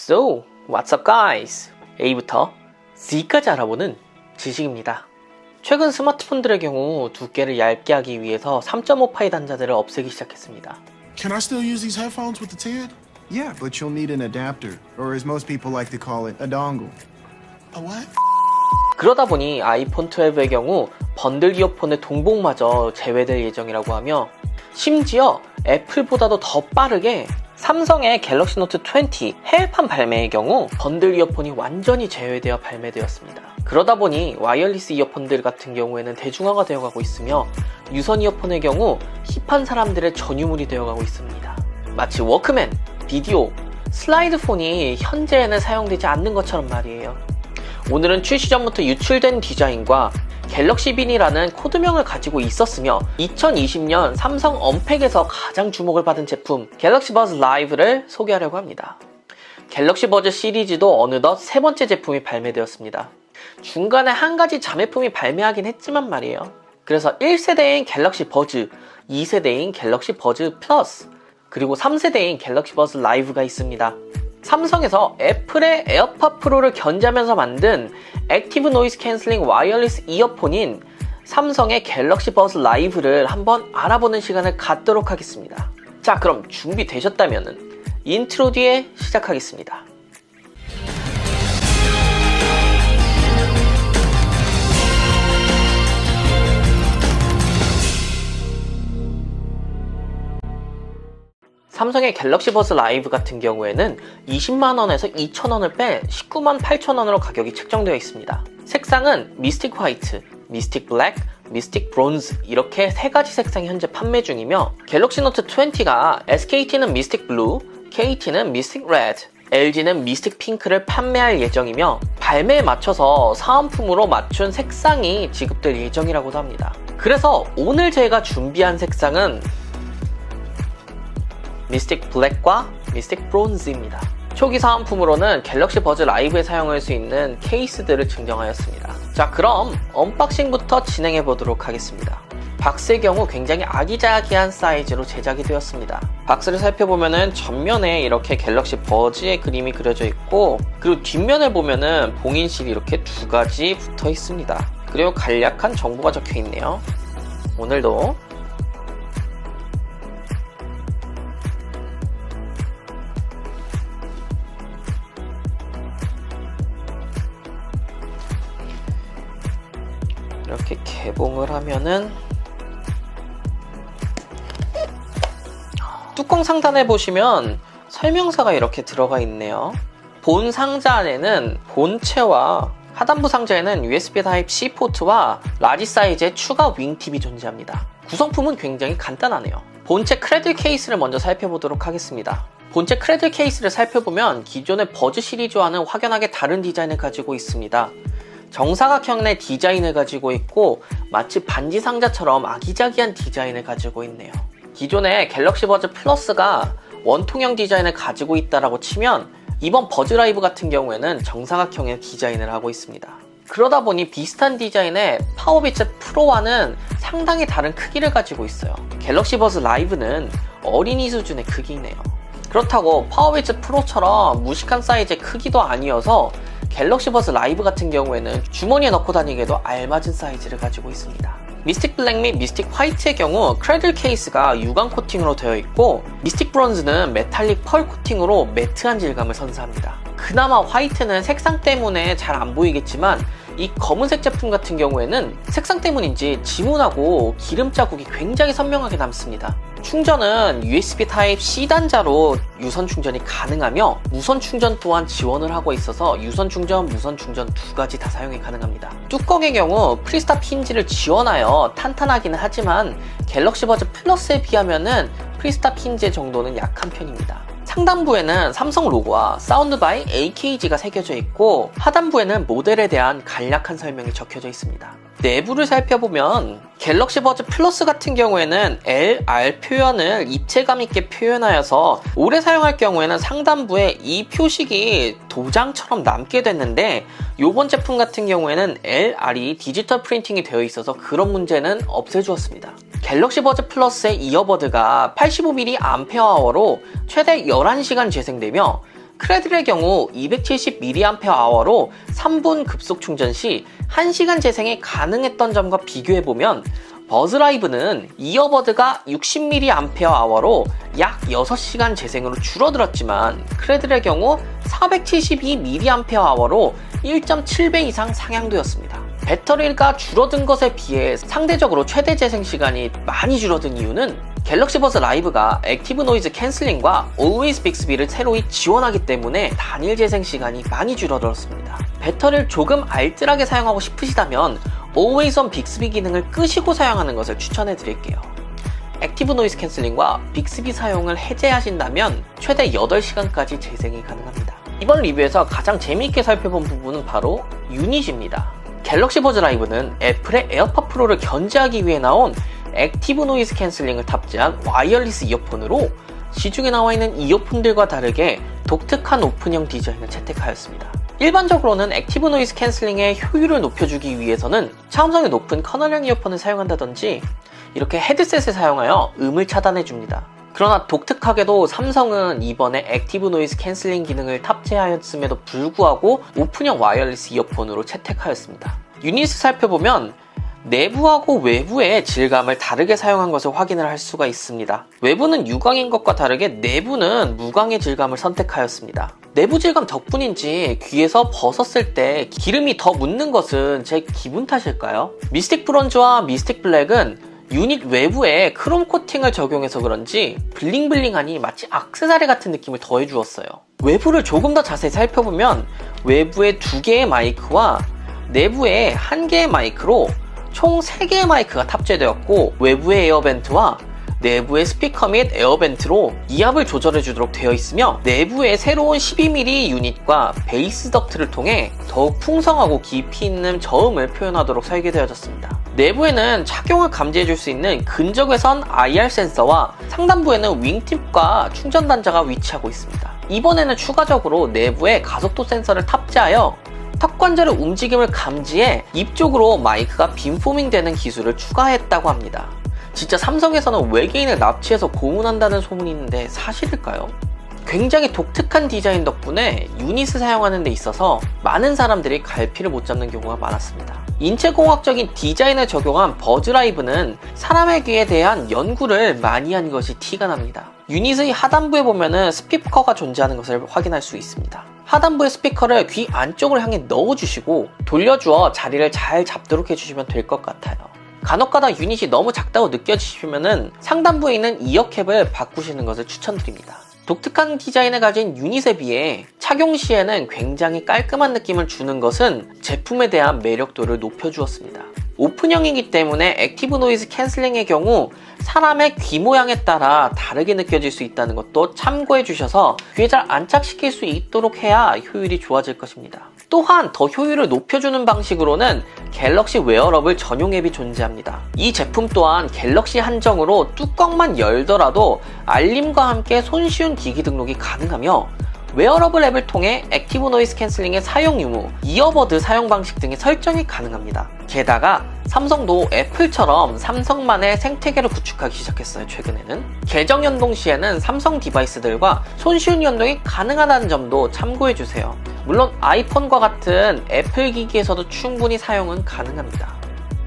So, what's up guys? A부터 Z까지 알아보는 지식입니다. 최근 스마트폰들의 경우 두께를 얇게 하기 위해서 3.5파이 단자들을 없애기 시작했습니다. Can I still use these headphones with the 10? Yeah, but you'll need an adapter, or as most people like to call it, a dongle. A what? 그러다 보니 아이폰 12의 경우 번들 이어폰의 동봉마저 제외될 예정이라고 하며, 심지어 애플보다도 더 빠르게 삼성의 갤럭시 노트 20 해외판 발매의 경우 번들 이어폰이 완전히 제외되어 발매되었습니다. 그러다 보니 와이어리스 이어폰들 같은 경우에는 대중화가 되어가고 있으며, 유선 이어폰의 경우 힙한 사람들의 전유물이 되어가고 있습니다. 마치 워크맨, 비디오, 슬라이드폰이 현재에는 사용되지 않는 것처럼 말이에요. 오늘은 출시 전부터 유출된 디자인과 갤럭시 빈이라는 코드명을 가지고 있었으며 2020년 삼성 언팩에서 가장 주목을 받은 제품 갤럭시 버즈 라이브를 소개하려고 합니다. 갤럭시 버즈 시리즈도 어느덧 세 번째 제품이 발매되었습니다. 중간에 한 가지 자매품이 발매하긴 했지만 말이에요. 그래서 1세대인 갤럭시 버즈, 2세대인 갤럭시 버즈 플러스, 그리고 3세대인 갤럭시 버즈 라이브가 있습니다. 삼성에서 애플의 에어팟 프로를 견제하면서 만든 액티브 노이즈 캔슬링 와이어리스 이어폰인 삼성의 갤럭시 버즈 라이브를 한번 알아보는 시간을 갖도록 하겠습니다. 자, 그럼 준비되셨다면 인트로 뒤에 시작하겠습니다. 삼성의 갤럭시 버즈 라이브 같은 경우에는 20만원에서 2,000원을 뺀 19만 8천원으로 가격이 책정되어 있습니다. 색상은 미스틱 화이트, 미스틱 블랙, 미스틱 브론즈 이렇게 세 가지 색상이 현재 판매 중이며, 갤럭시 노트 20가 SKT는 미스틱 블루, KT는 미스틱 레드, LG는 미스틱 핑크를 판매할 예정이며, 발매에 맞춰서 사은품으로 맞춘 색상이 지급될 예정이라고도 합니다. 그래서 오늘 제가 준비한 색상은 미스틱 블랙과 미스틱 브론즈입니다. 초기 사은품으로는 갤럭시 버즈 라이브에 사용할 수 있는 케이스들을 증정하였습니다. 자, 그럼 언박싱부터 진행해 보도록 하겠습니다. 박스의 경우 굉장히 아기자기한 사이즈로 제작이 되었습니다. 박스를 살펴보면은 전면에 이렇게 갤럭시 버즈의 그림이 그려져 있고, 그리고 뒷면을 보면은 봉인실이 이렇게 두 가지 붙어 있습니다. 그리고 간략한 정보가 적혀 있네요. 오늘도 이렇게 개봉을 하면은 뚜껑 상단에 보시면 설명서가 이렇게 들어가 있네요. 본 상자 안에는 본체와 하단부 상자에는 USB Type-C 포트와 라지 사이즈의 추가 윙팁이 존재합니다. 구성품은 굉장히 간단하네요. 본체 크래들 케이스를 먼저 살펴보도록 하겠습니다. 본체 크래들 케이스를 살펴보면 기존의 버즈 시리즈와는 확연하게 다른 디자인을 가지고 있습니다. 정사각형의 디자인을 가지고 있고, 마치 반지 상자처럼 아기자기한 디자인을 가지고 있네요. 기존의 갤럭시 버즈 플러스가 원통형 디자인을 가지고 있다라고 치면, 이번 버즈 라이브 같은 경우에는 정사각형의 디자인을 하고 있습니다. 그러다 보니 비슷한 디자인의 파워비츠 프로와는 상당히 다른 크기를 가지고 있어요. 갤럭시 버즈 라이브는 어린이 수준의 크기이네요. 그렇다고 파워비츠 프로처럼 무식한 사이즈의 크기도 아니어서 갤럭시 버즈 라이브 같은 경우에는 주머니에 넣고 다니기에도 알맞은 사이즈를 가지고 있습니다. 미스틱 블랙 및 미스틱 화이트의 경우 크래들 케이스가 유광 코팅으로 되어 있고, 미스틱 브론즈는 메탈릭 펄 코팅으로 매트한 질감을 선사합니다. 그나마 화이트는 색상 때문에 잘 안 보이겠지만, 이 검은색 제품 같은 경우에는 색상 때문인지 지문하고 기름 자국이 굉장히 선명하게 남습니다. 충전은 USB Type-C 단자로 유선 충전이 가능하며, 무선 충전 또한 지원을 하고 있어서 유선 충전, 무선 충전 두 가지 다 사용이 가능합니다. 뚜껑의 경우 프리스탑 힌지를 지원하여 탄탄하기는 하지만 갤럭시 버즈 플러스에 비하면은 프리스탑 힌지 정도는 약한 편입니다. 상단부에는 삼성 로고와 사운드 바이 AKG가 새겨져 있고, 하단부에는 모델에 대한 간략한 설명이 적혀져 있습니다. 내부를 살펴보면 갤럭시 버즈 플러스 같은 경우에는 LR 표현을 입체감 있게 표현하여서 오래 사용할 경우에는 상단부에 이 표식이 도장처럼 남게 됐는데, 이번 제품 같은 경우에는 LR이 디지털 프린팅이 되어 있어서 그런 문제는 없애주었습니다. 갤럭시 버즈 플러스의 이어버드가 85mAh로 최대 11시간 재생되며 크레들의 경우 270mAh로 3분 급속 충전 시 1시간 재생이 가능했던 점과 비교해보면 버즈라이브는 이어버드가 60mAh로 약 6시간 재생으로 줄어들었지만 크레들의 경우 472mAh로 1.7배 이상 상향되었습니다. 배터리가 줄어든 것에 비해 상대적으로 최대 재생 시간이 많이 줄어든 이유는 갤럭시 버즈 라이브가 액티브 노이즈 캔슬링과 Always Bixby를 새로이 지원하기 때문에 단일 재생 시간이 많이 줄어들었습니다. 배터리를 조금 알뜰하게 사용하고 싶으시다면 Always on Bixby 기능을 끄시고 사용하는 것을 추천해 드릴게요. 액티브 노이즈 캔슬링과 빅스비 사용을 해제하신다면 최대 8시간까지 재생이 가능합니다. 이번 리뷰에서 가장 재미있게 살펴본 부분은 바로 유닛입니다. 갤럭시 버즈 라이브는 애플의 에어팟 프로를 견제하기 위해 나온 액티브 노이즈 캔슬링을 탑재한 와이어리스 이어폰으로 시중에 나와있는 이어폰들과 다르게 독특한 오픈형 디자인을 채택하였습니다. 일반적으로는 액티브 노이즈 캔슬링의 효율을 높여주기 위해서는 차음성이 높은 커널형 이어폰을 사용한다든지 이렇게 헤드셋을 사용하여 음을 차단해줍니다. 그러나 독특하게도 삼성은 이번에 액티브 노이즈 캔슬링 기능을 탑재하였음에도 불구하고 오픈형 와이어리스 이어폰으로 채택하였습니다. 유닛을 살펴보면 내부하고 외부의 질감을 다르게 사용한 것을 확인을 할 수가 있습니다. 외부는 유광인 것과 다르게 내부는 무광의 질감을 선택하였습니다. 내부 질감 덕분인지 귀에서 벗었을 때 기름이 더 묻는 것은 제 기분 탓일까요? 미스틱 브론즈와 미스틱 블랙은 유닛 외부에 크롬 코팅을 적용해서 그런지 블링블링하니 마치 액세서리 같은 느낌을 더해주었어요. 외부를 조금 더 자세히 살펴보면 외부에 2개의 마이크와 내부에 1개의 마이크로 총 3개의 마이크가 탑재되었고 외부의 에어벤트와 내부의 스피커 및 에어벤트로 이압을 조절해주도록 되어 있으며 내부의 새로운 12mm 유닛과 베이스 덕트를 통해 더욱 풍성하고 깊이 있는 저음을 표현하도록 설계되어졌습니다. 내부에는 착용을 감지해줄 수 있는 근적외선 IR 센서와 상단부에는 윙팁과 충전 단자가 위치하고 있습니다. 이번에는 추가적으로 내부에 가속도 센서를 탑재하여 턱관절의 움직임을 감지해 입 쪽으로 마이크가 빔포밍 되는 기술을 추가했다고 합니다. 진짜 삼성에서는 외계인을 납치해서 고문한다는 소문이 있는데 사실일까요? 굉장히 독특한 디자인 덕분에 유닛을 사용하는 데 있어서 많은 사람들이 갈피를 못 잡는 경우가 많았습니다. 인체공학적인 디자인을 적용한 버즈라이브는 사람의 귀에 대한 연구를 많이 한 것이 티가 납니다. 유닛의 하단부에 보면은 스피커가 존재하는 것을 확인할 수 있습니다. 하단부의 스피커를 귀 안쪽을 향해 넣어주시고 돌려주어 자리를 잘 잡도록 해주시면 될 것 같아요. 간혹가다 유닛이 너무 작다고 느껴지시면은 상단부에 있는 이어캡을 바꾸시는 것을 추천드립니다. 독특한 디자인을 가진 유닛에 비해 착용 시에는 굉장히 깔끔한 느낌을 주는 것은 제품에 대한 매력도를 높여주었습니다. 오픈형이기 때문에 액티브 노이즈 캔슬링의 경우 사람의 귀 모양에 따라 다르게 느껴질 수 있다는 것도 참고해 주셔서 귀에 잘 안착시킬 수 있도록 해야 효율이 좋아질 것입니다. 또한 더 효율을 높여주는 방식으로는 갤럭시 웨어러블 전용 앱이 존재합니다. 이 제품 또한 갤럭시 한정으로 뚜껑만 열더라도 알림과 함께 손쉬운 기기 등록이 가능하며 웨어러블 앱을 통해 액티브 노이즈 캔슬링의 사용 유무, 이어버드 사용 방식 등의 설정이 가능합니다. 게다가 삼성도 애플처럼 삼성만의 생태계를 구축하기 시작했어요. 최근에는 계정 연동 시에는 삼성 디바이스들과 손쉬운 연동이 가능하다는 점도 참고해주세요. 물론 아이폰과 같은 애플 기기에서도 충분히 사용은 가능합니다.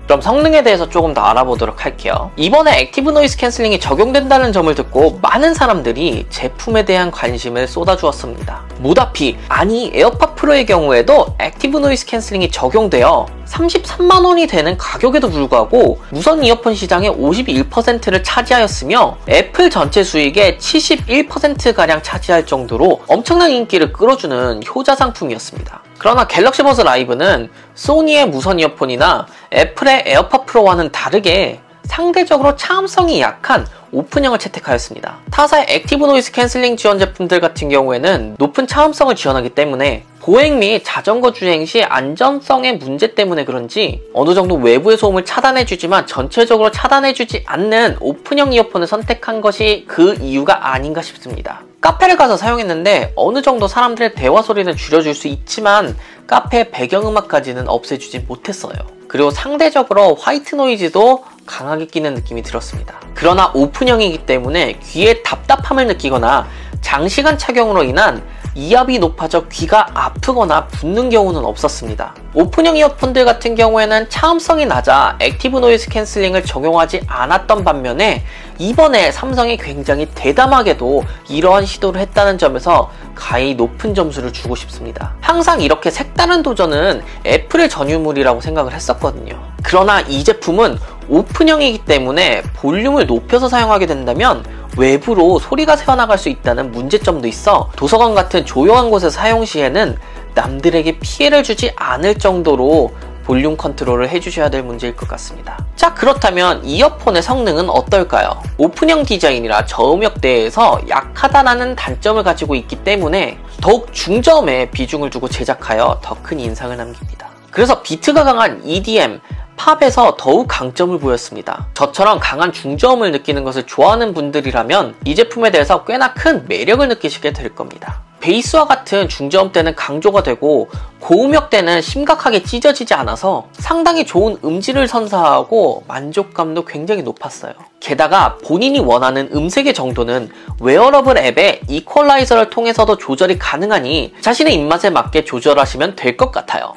그럼 성능에 대해서 조금 더 알아보도록 할게요. 이번에 액티브 노이즈 캔슬링이 적용된다는 점을 듣고 많은 사람들이 제품에 대한 관심을 쏟아주었습니다. 모다피, 아니 에어팟 프로의 경우에도 액티브 노이즈 캔슬링이 적용되어 33만원이 되는 가격에도 불구하고 무선 이어폰 시장의 51%를 차지하였으며 애플 전체 수익의 71%가량 차지할 정도로 엄청난 인기를 끌어주는 효자 상품이었습니다. 그러나 갤럭시 버즈 라이브는 소니의 무선 이어폰이나 애플의 에어팟 프로와는 다르게 상대적으로 차음성이 약한 오픈형을 채택하였습니다. 타사의 액티브 노이즈 캔슬링 지원 제품들 같은 경우에는 높은 차음성을 지원하기 때문에 보행 및 자전거 주행 시 안전성의 문제 때문에 그런지 어느 정도 외부의 소음을 차단해주지만 전체적으로 차단해주지 않는 오픈형 이어폰을 선택한 것이 그 이유가 아닌가 싶습니다. 카페를 가서 사용했는데 어느 정도 사람들의 대화 소리는 줄여줄 수 있지만 카페 배경음악까지는 없애주지 못했어요. 그리고 상대적으로 화이트 노이즈도 강하게 끼는 느낌이 들었습니다. 그러나 오픈형이기 때문에 귀에 답답함을 느끼거나 장시간 착용으로 인한 이압이 높아져 귀가 아프거나 붓는 경우는 없었습니다. 오픈형 이어폰들 같은 경우에는 차음성이 낮아 액티브 노이즈 캔슬링을 적용하지 않았던 반면에 이번에 삼성이 굉장히 대담하게도 이러한 시도를 했다는 점에서 가히 높은 점수를 주고 싶습니다. 항상 이렇게 색다른 도전은 애플의 전유물이라고 생각을 했었거든요. 그러나 이 제품은 오픈형이기 때문에 볼륨을 높여서 사용하게 된다면 외부로 소리가 새어나갈 수 있다는 문제점도 있어 도서관 같은 조용한 곳에서 사용 시에는 남들에게 피해를 주지 않을 정도로 볼륨 컨트롤을 해주셔야 될 문제일 것 같습니다. 자, 그렇다면 이어폰의 성능은 어떨까요? 오픈형 디자인이라 저음역대에서 약하다라는 단점을 가지고 있기 때문에 더욱 중저음에 비중을 두고 제작하여 더 큰 인상을 남깁니다. 그래서 비트가 강한 EDM, 팝에서 더욱 강점을 보였습니다. 저처럼 강한 중저음을 느끼는 것을 좋아하는 분들이라면 이 제품에 대해서 꽤나 큰 매력을 느끼시게 될 겁니다. 베이스와 같은 중저음대는 강조가 되고 고음역대는 심각하게 찢어지지 않아서 상당히 좋은 음질을 선사하고 만족감도 굉장히 높았어요. 게다가 본인이 원하는 음색의 정도는 웨어러블 앱의 이퀄라이저를 통해서도 조절이 가능하니 자신의 입맛에 맞게 조절하시면 될 것 같아요.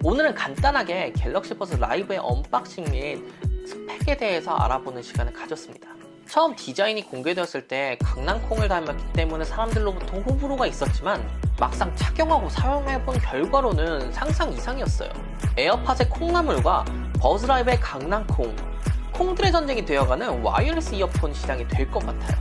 오늘은 간단하게 갤럭시 버즈 라이브의 언박싱 및 스펙에 대해서 알아보는 시간을 가졌습니다. 처음 디자인이 공개되었을 때 강낭콩을 닮았기 때문에 사람들로부터 호불호가 있었지만 막상 착용하고 사용해본 결과로는 상상 이상이었어요. 에어팟의 콩나물과 버즈 라이브의 강낭콩, 콩들의 전쟁이 되어가는 와이어리스 이어폰 시장이 될 것 같아요.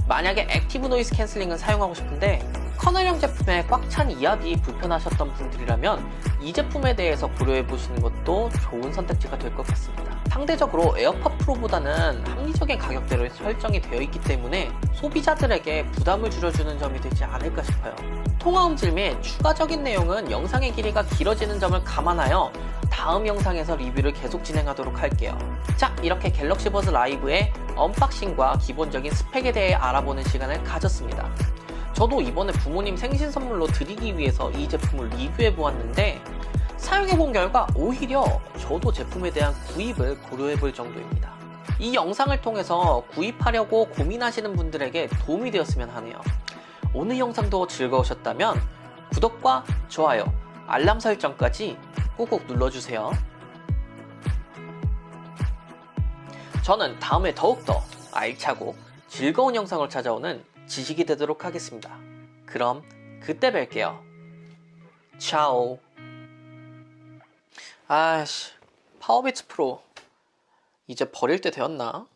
만약에 액티브 노이즈 캔슬링을 사용하고 싶은데 커널형 제품에 꽉 찬 이압이 불편하셨던 분들이라면 이 제품에 대해서 고려해보시는 것도 좋은 선택지가 될 것 같습니다. 상대적으로 에어팟 프로보다는 합리적인 가격대로 설정이 되어 있기 때문에 소비자들에게 부담을 줄여주는 점이 되지 않을까 싶어요. 통화 음질 및 추가적인 내용은 영상의 길이가 길어지는 점을 감안하여 다음 영상에서 리뷰를 계속 진행하도록 할게요. 자, 이렇게 갤럭시 버즈 라이브의 언박싱과 기본적인 스펙에 대해 알아보는 시간을 가졌습니다. 저도 이번에 부모님 생신 선물로 드리기 위해서 이 제품을 리뷰해 보았는데 사용해 본 결과 오히려 저도 제품에 대한 구입을 고려해 볼 정도입니다. 이 영상을 통해서 구입하려고 고민하시는 분들에게 도움이 되었으면 하네요. 오늘 영상도 즐거우셨다면 구독과 좋아요, 알람 설정까지 꾹꾹 눌러주세요. 저는 다음에 더욱더 알차고 즐거운 영상을 찾아오는 지식이 되도록 하겠습니다. 그럼 그때 뵐게요. 차오. 아이씨, 파워비츠 프로 이제 버릴 때 되었나?